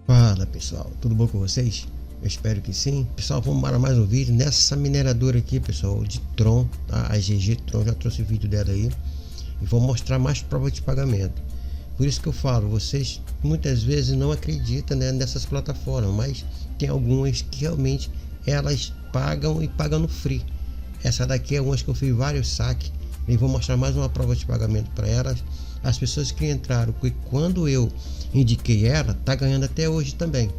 Fala pessoal, tudo bom com vocês? Eu espero que sim. Pessoal, vamos para mais um vídeo nessa mineradora aqui, pessoal, de Tron, tá? A GG Tron, já trouxe o vídeo dela aí e vou mostrar mais provas de pagamento. Por isso que eu falo, vocês muitas vezes não acreditam, né, nessas plataformas, mas tem algumas que realmente elas pagam e pagam no free. Essa daqui é uma que eu fiz vários saques e vou mostrar mais uma prova de pagamento para elas. As pessoas que entraram, porque quando eu indiquei ela, tá ganhando até hoje também,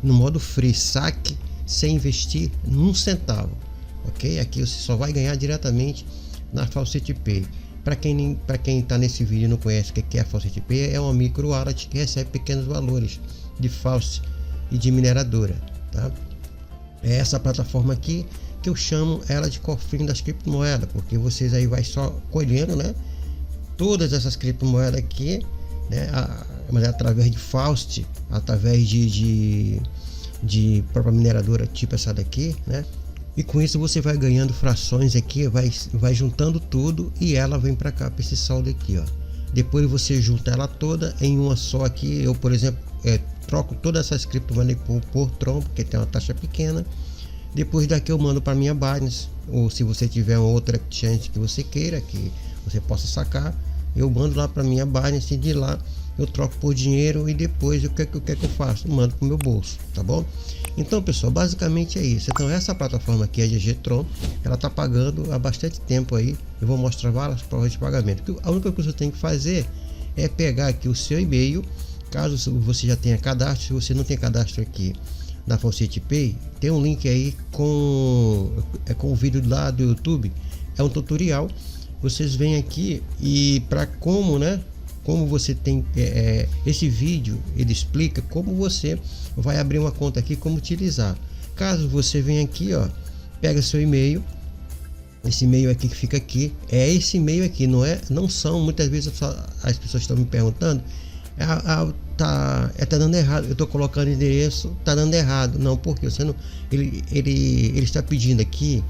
no modo free, saque sem investir num centavo, ok? Aqui você só vai ganhar diretamente na Faucet Pay. Para quem está nesse vídeo e não conhece o que é a Faucet Pay, é uma micro wallet que recebe pequenos valores de Faucet e de mineradora, tá? É essa plataforma aqui que eu chamo ela de cofrinho das criptomoedas, porque vocês aí vai só colhendo, né, todas essas criptomoedas aqui, né, mas através de Faucet, através de própria mineradora tipo essa daqui, né? E com isso você vai ganhando frações aqui, vai juntando tudo e ela vem para cá, para esse saldo aqui, ó. Depois você junta ela toda em uma só aqui. Eu, por exemplo, troco todas essas criptomoedas por Tron, porque tem uma taxa pequena. Depois daqui eu mando para minha Binance, ou se você tiver uma outra exchange que você queira que você possa sacar, eu mando lá para minha Binance e de lá eu troco por dinheiro e depois o que eu faço? Mando para o meu bolso, tá bom? Então pessoal, basicamente é isso. Então essa plataforma aqui, a GG Tron, ela tá pagando há bastante tempo aí. Eu vou mostrar várias provas de pagamento. A única coisa que você tem que fazer é pegar aqui o seu e-mail, caso você já tenha cadastro. Se você não tem cadastro aqui na Faucet Pay, tem um link aí com o vídeo lá do YouTube, é um tutorial. Vocês vêm aqui e para como você tem esse vídeo, ele explica como você vai abrir uma conta aqui, como utilizar. Caso você venha aqui, ó, pega seu e-mail, esse e-mail aqui que fica aqui, é esse e-mail aqui, não são, muitas vezes as pessoas estão me perguntando, tá dando errado, eu tô colocando endereço, tá dando errado. Não, porque você não, ele está pedindo aqui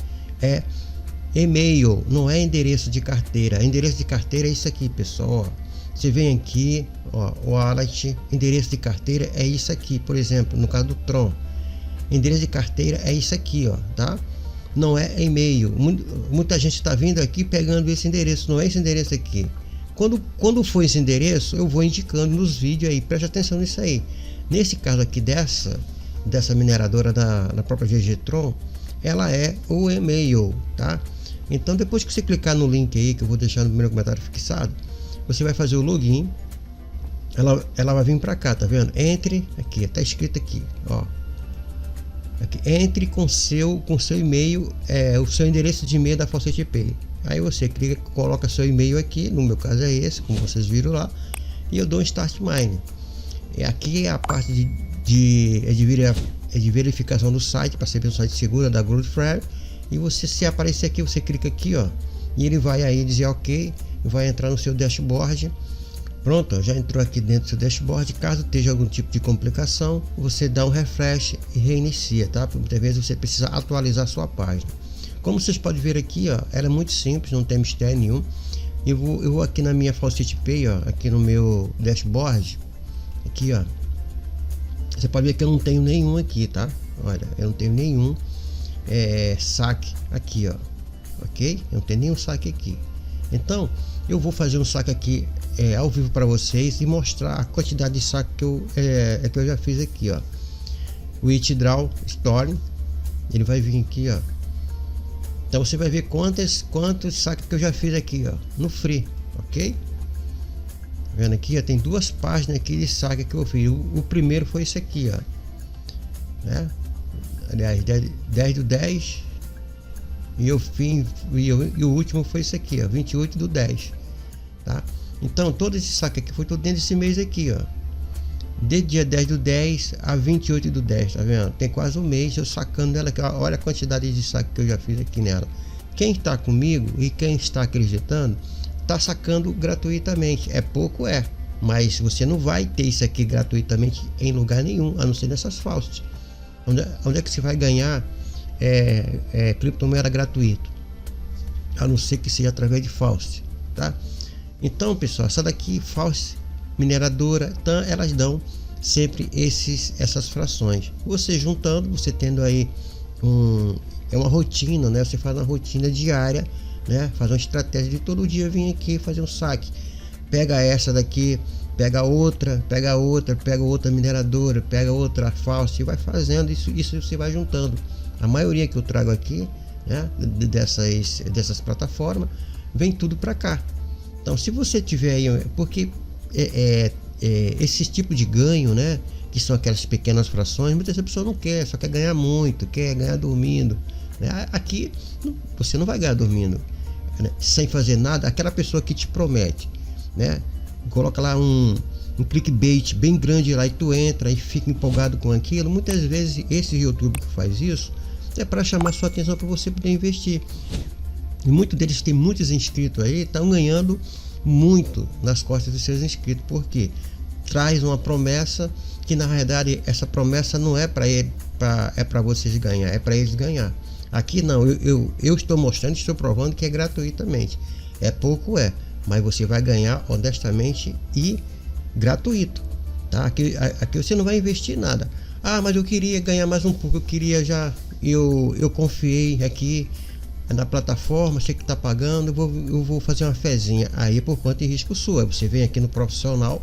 e-mail, não é endereço de carteira. Endereço de carteira é isso aqui, pessoal, ó. Você vem aqui, ó, wallet, endereço de carteira é isso aqui, por exemplo, no caso do Tron, endereço de carteira é isso aqui, ó, tá? Não é e-mail. Muita gente está vindo aqui pegando esse endereço, não é esse endereço aqui. Quando for esse endereço, eu vou indicando nos vídeos aí, preste atenção nisso aí. Nesse caso aqui dessa mineradora na própria GG Tron, ela é o e-mail, tá? Então depois que você clicar no link aí, que eu vou deixar no primeiro comentário fixado, você vai fazer o login, ela vai vir para cá, tá vendo? Entre aqui, tá escrito aqui, ó, aqui, entre com seu e-mail, o seu endereço de e-mail da Faucet Pay. Aí você clica, coloca seu e-mail aqui, no meu caso é esse, como vocês viram lá, e eu dou um Start Mine. Aqui é a parte de verificação do site, para ser um site seguro da Goldfrare. E você, se aparecer aqui, você clica aqui, ó, e ele vai aí dizer ok, vai entrar no seu dashboard. Pronto, já entrou aqui dentro do seu dashboard. Caso esteja algum tipo de complicação, você dá um refresh e reinicia, tá? Porque muitas vezes você precisa atualizar a sua página. Como vocês podem ver aqui, ó, ela é muito simples, não tem mistério nenhum. Eu vou aqui na minha Faucet Pay, ó, aqui no meu dashboard, aqui, ó, você pode ver que eu não tenho nenhum aqui, tá? Olha, eu não tenho nenhum saque aqui, ó, ok? Eu não tenho nenhum saque aqui. Então eu vou fazer um saque aqui ao vivo para vocês e mostrar a quantidade de saque que eu já fiz aqui, ó. O Withdraw Store, ele vai vir aqui, ó. Então você vai ver quantos saques que eu já fiz aqui, ó, no free, ok? Vendo aqui, ó, tem duas páginas aqui de saque que eu fiz. O primeiro foi esse aqui, ó, né? Aliás, 10/10. E o último foi esse aqui, ó, 28/10, tá? Então todo esse saque aqui foi todo dentro desse mês aqui, ó, de dia 10/10 a 28/10, tá vendo? Tem quase um mês eu sacando nela aqui, ó. Olha a quantidade de saque que eu já fiz aqui nela. Quem está comigo e quem está acreditando tá sacando gratuitamente. É pouco, mas você não vai ter isso aqui gratuitamente em lugar nenhum, a não ser nessas Faucet. Onde é que você vai ganhar criptomoeda gratuito? A não ser que seja através de Faucet, tá? Então pessoal, essa daqui Faucet mineradora, então elas dão sempre essas frações. Você juntando, você tendo aí é uma rotina, né? Você faz uma rotina diária, né? Faz uma estratégia de todo dia vir aqui fazer um saque. Pega essa daqui, pega outra mineradora, pega outra falsa e vai fazendo isso você vai juntando. A maioria que eu trago aqui, né, dessas plataformas, vem tudo para cá. Então, se você tiver aí, porque esse tipo de ganho, né, que são aquelas pequenas frações, muitas pessoas não quer, só quer ganhar muito, quer ganhar dormindo, né? Aqui você não vai ganhar dormindo, né, sem fazer nada. Aquela pessoa que te promete, né, coloca lá um clickbait bem grande lá e tu entra e fica empolgado com aquilo. Muitas vezes esse YouTube que faz isso é para chamar sua atenção para você poder investir. E muitos deles têm muitos inscritos aí, estão ganhando muito nas costas dos seus inscritos, porque traz uma promessa que na realidade essa promessa não é para ele, é para vocês ganhar, é para eles ganhar. Aqui não, eu estou mostrando, estou provando que é gratuitamente. É pouco, mas você vai ganhar honestamente e gratuito, tá? Aqui você não vai investir nada. Ah, mas eu queria ganhar mais um pouco, eu confiei aqui na plataforma, sei que está pagando, eu vou fazer uma fezinha. Aí por conta de risco sua, você vem aqui no profissional,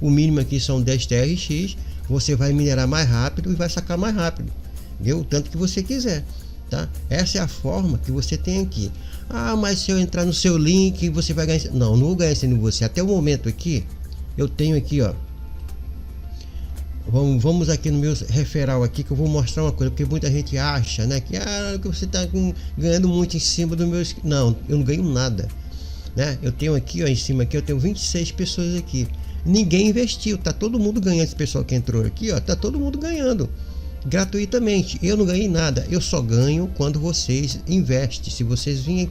o mínimo aqui são 10 TRX, você vai minerar mais rápido e vai sacar mais rápido, deu o tanto que você quiser, tá? Essa é a forma que você tem aqui. Ah, mas se eu entrar no seu link, você vai ganhar. Não vou ganhar sendo você. Até o momento aqui, eu tenho aqui, ó. Vamos aqui no meu referral aqui, que eu vou mostrar uma coisa, porque muita gente acha, né, que você está ganhando muito em cima do meu. Não, eu não ganho nada, né? Eu tenho aqui, ó, em cima aqui, eu tenho 26 pessoas aqui. Ninguém investiu, tá todo mundo ganhando. Esse pessoal que entrou aqui, ó, tá todo mundo ganhando gratuitamente. Eu não ganhei nada, eu só ganho quando vocês investem. Se vocês virem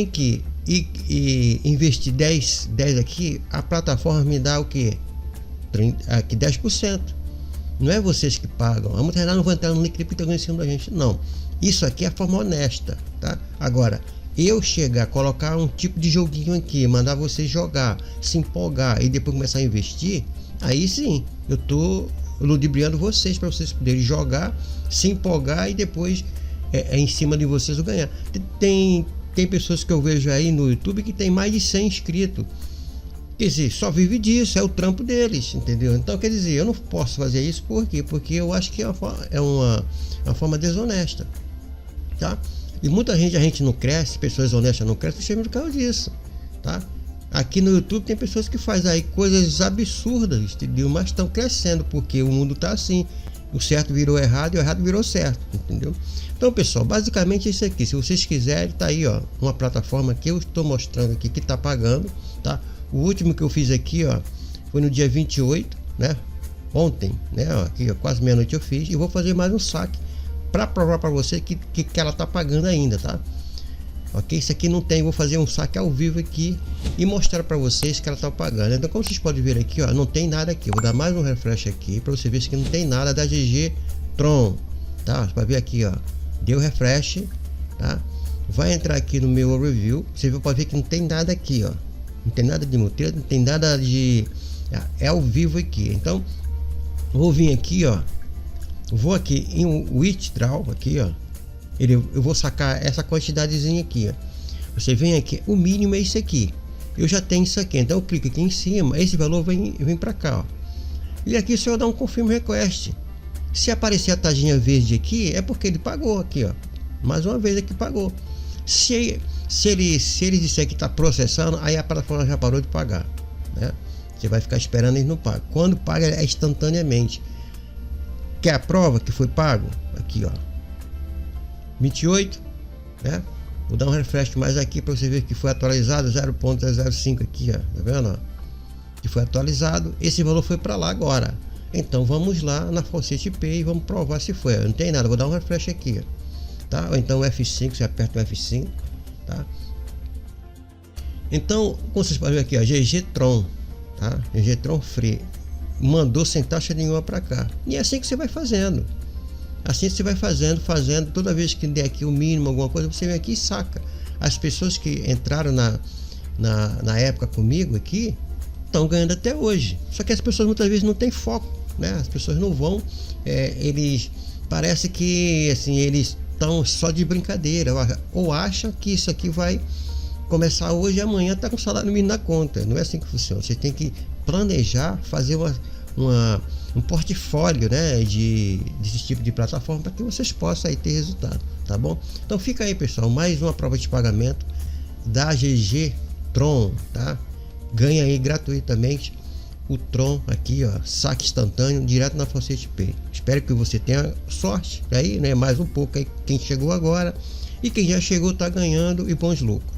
aqui e investir 10 aqui, a plataforma me dá o que? Aqui 10%. Não é vocês que pagam. Vamos treinar, não vou entrar no link que estão em cima da gente, não. Isso aqui é a forma honesta, tá? Agora, eu chegar, colocar um tipo de joguinho aqui, mandar vocês jogar, se empolgar e depois começar a investir, aí sim, eu tô ludibriando vocês para vocês poderem jogar, se empolgar e depois em cima de vocês eu ganhar. Tem pessoas que eu vejo aí no YouTube que tem mais de 100 inscritos. Quer dizer, só vive disso, é o trampo deles, entendeu? Então, quer dizer, eu não posso fazer isso, por quê? Porque eu acho que é uma forma desonesta, tá? E muita gente, a gente não cresce, pessoas honestas não crescem, justamente por causa disso, tá? Aqui no YouTube tem pessoas que fazem aí coisas absurdas, entendeu? Mas estão crescendo, porque o mundo tá assim, o certo virou errado e o errado virou certo, entendeu? Então, pessoal, basicamente é isso aqui. Se vocês quiserem, tá aí, ó, uma plataforma que eu estou mostrando aqui, que tá pagando, tá? O último que eu fiz aqui, ó, foi no dia 28, né? Ontem, né? Ó, aqui, ó, quase meia-noite eu fiz e vou fazer mais um saque para provar para você que ela tá pagando ainda, tá? Ok? Isso aqui não tem, vou fazer um saque ao vivo aqui e mostrar para vocês que ela tá pagando. Então, como vocês podem ver aqui, ó, não tem nada aqui. Eu vou dar mais um refresh aqui para você ver que não tem nada da GG Tron, tá? Você vai ver aqui, ó, deu refresh, tá? Vai entrar aqui no meu review, você pode ver que não tem nada aqui, ó. Não tem nada de multi, não tem nada de... É ao vivo aqui. Então, vou vir aqui, ó. Vou aqui em withdraw, aqui, ó. Eu vou sacar essa quantidadezinha aqui, ó. Você vem aqui, o mínimo é isso aqui. Eu já tenho isso aqui, então eu clico aqui em cima, esse valor vem para cá, ó. E aqui se eu dar um confirm request, se aparecer a taginha verde aqui, é porque ele pagou aqui, ó. Mais uma vez aqui pagou. Se ele disser que está processando, aí a plataforma já parou de pagar, né? Você vai ficar esperando, eles não pagam. Quando paga é instantaneamente. Quer a prova que foi pago? Aqui, ó, 28, né? Vou dar um refresh mais aqui para você ver que foi atualizado 0.05 aqui, ó, tá vendo, ó? Que foi atualizado, esse valor foi para lá agora. Então vamos lá na Faucet Pay e vamos provar se foi. Não tem nada, vou dar um refresh aqui, ó, tá? Ou então F5, você aperta o F5, tá? Então, como vocês podem ver aqui, ó, GG Tron, tá? GG Tron Free mandou sem taxa nenhuma para cá. E é assim que você vai fazendo. Assim você vai fazendo, toda vez que der aqui o mínimo, alguma coisa, você vem aqui e saca. As pessoas que entraram na época comigo aqui, estão ganhando até hoje. Só que as pessoas muitas vezes não têm foco, né? As pessoas não vão, eles parece que assim, eles estão só de brincadeira, ou acham que isso aqui vai começar hoje e amanhã tá com o salário mínimo na conta. Não é assim que funciona. Você tem que planejar, fazer um portfólio, né, desse tipo de plataforma, para que vocês possam aí ter resultado, tá bom? Então fica aí, pessoal, mais uma prova de pagamento da GG Tron, tá? Ganha aí gratuitamente o Tron aqui, ó, saque instantâneo direto na Faucet Pay. Espero que você tenha sorte aí, né? Mais um pouco aí quem chegou agora, e quem já chegou tá ganhando, e bons lucros.